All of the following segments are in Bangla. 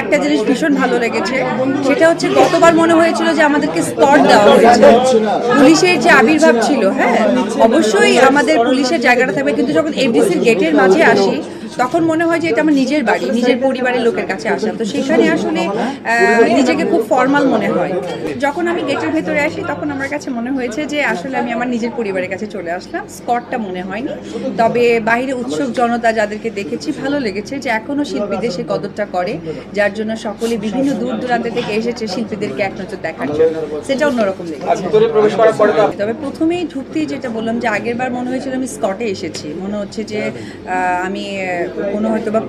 একটা জিনিস ভীষণ ভালো লেগেছে, সেটা হচ্ছে গতবার মনে হয়েছিল যে আমাদেরকে স্পট দেওয়া হয়েছে, পুলিশের যে আবির্ভাব ছিল। হ্যাঁ, অবশ্যই আমাদের পুলিশের জায়গাটা থাকবে, কিন্তু যখন এফডিসির গেটের মাঝে আসি তখন মনে হয় যে এটা আমার নিজের বাড়ি, নিজের পরিবারের লোকের কাছে আসা। তো সেখানে আসলে নিজেকে খুব ফর্মাল মনে হয়। যখন আমি গেটের ভেতরে আসি তখন আমার কাছে মনে হয়েছে যে আসলে আমি আমার নিজের পরিবারের কাছে চলে আসলাম। স্কটটা মনে হয়নি, তবে বাইরে উৎসুক জনতা যাদেরকে দেখেছি ভালো লেগেছে যে এখনো শিল্পীদের সে কদরটা করে, যার জন্য সকলে বিভিন্ন দূর দূরান্ত থেকে এসেছে শিল্পীদেরকে এক নজর দেখার জন্য। সেটা অন্যরকম লেগেছে। তবে প্রথমেই ঢুকতেই যেটা বললাম যে আগের বার মনে হয়েছিল আমি স্কটে এসেছি, মনে হচ্ছে যে আমি কোনো হয়তো বা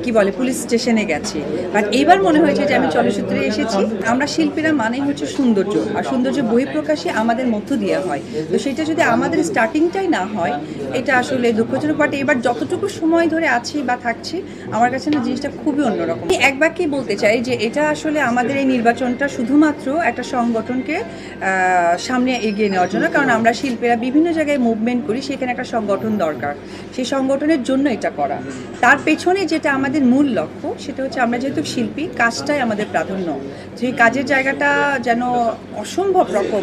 কি বলে পুলিশ স্টেশনে গেছি, বাট এইবার মনে হয়েছে যে আমি চলচ্চিত্রে এসেছি। আমরা শিল্পীরা মানেই হচ্ছে সৌন্দর্য, আর সৌন্দর্য বহিঃপ্রকাশই আমাদের মধ্য দিয়ে হয়। তো সেটা যদি আমাদের স্টার্টিংটাই না হয়, এটা আসলে দুঃখজনক। বাট এবার যতটুকু সময় ধরে আছি বা থাকছি, আমার কাছে না জিনিসটা খুবই অন্যরকম। এক বাক্যেই বলতে চাই যে এটা আসলে আমাদের এই নির্বাচনটা শুধুমাত্র একটা সংগঠনকে সামনে এগিয়ে নেওয়ার জন্য, কারণ আমরা শিল্পীরা বিভিন্ন জায়গায় মুভমেন্ট করি, সেখানে একটা সংগঠন দরকার, সেই সংগঠনের জন্য এটা করা। তার পেছনে যেটা আমাদের মূল লক্ষ্য, সেটা হচ্ছে আমরা যেহেতু শিল্পী, কাজটাই আমাদের প্রাধান্য। সেই কাজের জায়গাটা যেন অসম্ভব রকম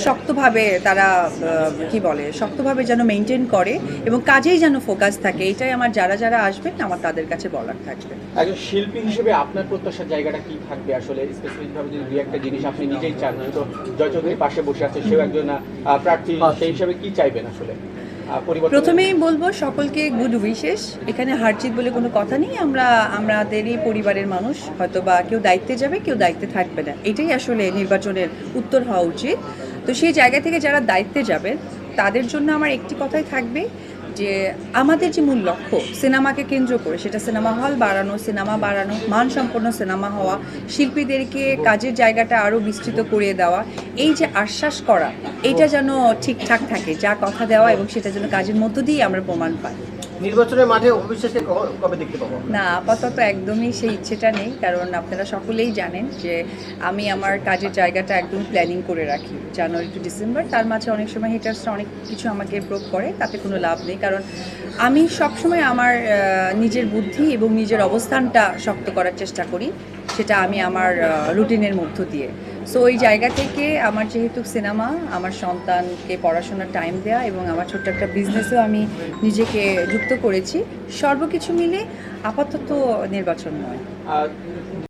শক্তভাবে তারা কি বলে শক্তভাবে যেন মেনটেন করে এবং কাজেই যেন ফোকাস থাকে, এটাই আমার যারা যারা আসবেন আমার তাদের কাছে বলার থাকবে। একজন শিল্পী হিসেবে আপনার প্রত্যাশার জায়গাটা কি থাকবে আসলে, স্পেসিফিক ভাবে যদি দুই একটা জিনিস আপনি নিজেই চান? তো জয় চৌধুরীর পাশে বসে আছে, সেও একজন প্রার্থী, সেই হিসাবে কি চাইবেন আসলে? প্রথমেই বলবো সকলকে গুড উইশেস। এখানে হারজিত বলে কোনো কথা নেই, আমাদেরই পরিবারের মানুষ, হয়তো বা কেউ দায়িত্বে যাবে, কেউ দায়িত্বে থাকবে না, এটাই আসলে নির্বাচনের উত্তর হওয়া উচিত। তো সেই জায়গা থেকে যারা দায়িত্বে যাবেন তাদের জন্য আমার একটি কথাই থাকবে যে আমাদের যে মূল লক্ষ্য সিনেমাকে কেন্দ্র করে, সেটা সিনেমা হল বাড়ানো, সিনেমা বাড়ানো, মানসম্পন্ন সিনেমা হওয়া, শিল্পীদেরকে কাজের জায়গাটা আরও বিস্তৃত করে দেওয়া, এই যে আশ্বাস করা, এইটা যেন ঠিকঠাক থাকে, যা কথা দেওয়া, এবং সেটা যেন কাজের মধ্য দিয়ে আমরা প্রমাণ পাই। নির্বাচনের মাঠে অবিশ্বাসকে কবে দেখতে পাবো? না, আপাতত একদমই সেই ইচ্ছেটা নেই, কারণ আপনারা সকলেই জানেন যে আমি আমার কাজের জায়গাটা একদম প্ল্যানিং করে রাখি জানুয়ারি টু ডিসেম্বর। তার মাঝে অনেক সময় হিটার্সরা অনেক কিছু আমাকে প্রোভ করে, তাতে কোনো লাভ নেই, কারণ আমি সবসময় আমার নিজের বুদ্ধি এবং নিজের অবস্থানটা শক্ত করার চেষ্টা করি, সেটা আমি আমার রুটিনের মধ্য দিয়ে। সো ওই জায়গা থেকে আমার যেহেতু সিনেমা, আমার সন্তানকে পড়াশোনার টাইম দেওয়া এবং আমার ছোট্ট একটা বিজনেসেও আমি নিজেকে যুক্ত করেছি, সর্বকিছু মিলে আপাতত নির্বাচন নয়।